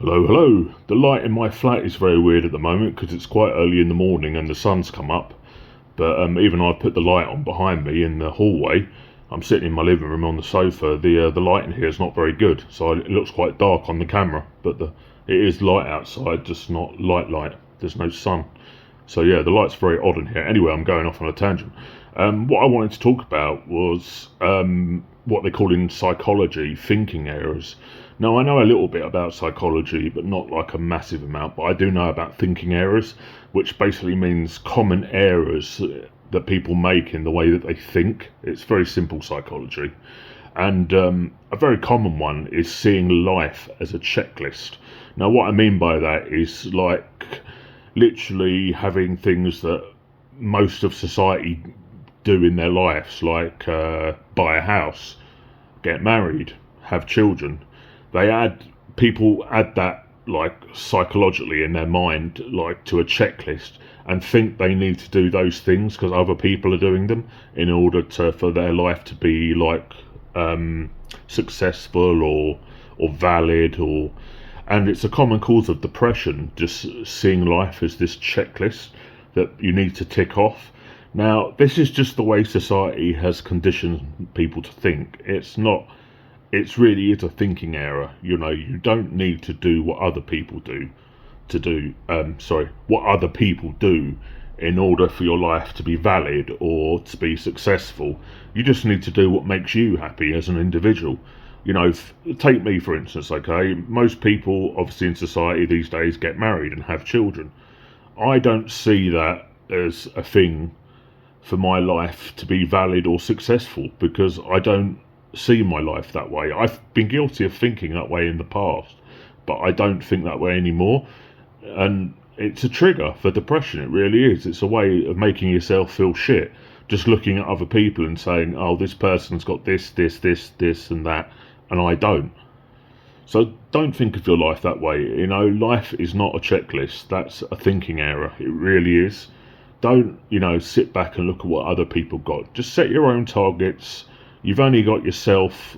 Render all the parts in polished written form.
Hello, hello. The light in my flat is very weird at the moment because it's quite early in the morning and the sun's come up. But even though I've put the light on behind me in the hallway, I'm sitting in my living room on the sofa. The light in here is not very good, so it looks quite dark on the camera. But it is light outside, just not light. There's no sun. So yeah, the light's very odd in here. Anyway, I'm going off on a tangent. What I wanted to talk about was what they call in psychology thinking errors. Now, I know a little bit about psychology, but not like a massive amount. But I do know about thinking errors, which basically means common errors that people make in the way that they think. It's very simple psychology. And a very common one is seeing life as a checklist. Now, what I mean by that is like literally having things that most of society do in their lives, like buy a house, get married, have children. People add that like psychologically in their mind, like to a checklist, and think they need to do those things because other people are doing them in order for their life to be like successful or valid and it's a common cause of depression, just seeing life as this checklist that you need to tick off. Now, this is just the way society has conditioned people to think. It's really is a thinking error. You know, you don't need to do what other people what other people do in order for your life to be valid or to be successful. You just need to do what makes you happy as an individual. You know, take me for instance, okay? Most people, obviously in society these days, get married and have children. I don't see that as a thing for my life to be valid or successful because I don't see my life that way. I've been guilty of thinking that way in the past, but I don't think that way anymore. And it's a trigger for depression. It really is. It's a way of making yourself feel shit. Just looking at other people and saying, oh, this person's got this, and that, and I don't. So don't think of your life that way. You know, life is not a checklist. That's a thinking error. It really is. Don't, sit back and look at what other people got. Just set your own targets. You've only got yourself,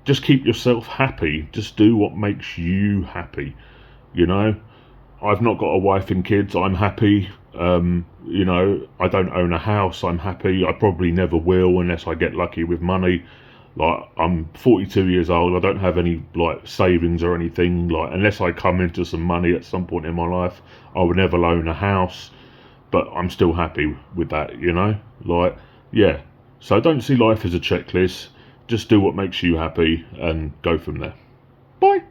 just keep yourself happy. Just do what makes you happy, I've not got a wife and kids. I'm happy. I don't own a house. I'm happy. I probably never will unless I get lucky with money. Like, I'm 42 years old. I don't have any like savings or anything. Like, unless I come into some money at some point in my life, I would never own a house. But I'm still happy with that, Like, yeah. So don't see life as a checklist. Just do what makes you happy and go from there. Bye.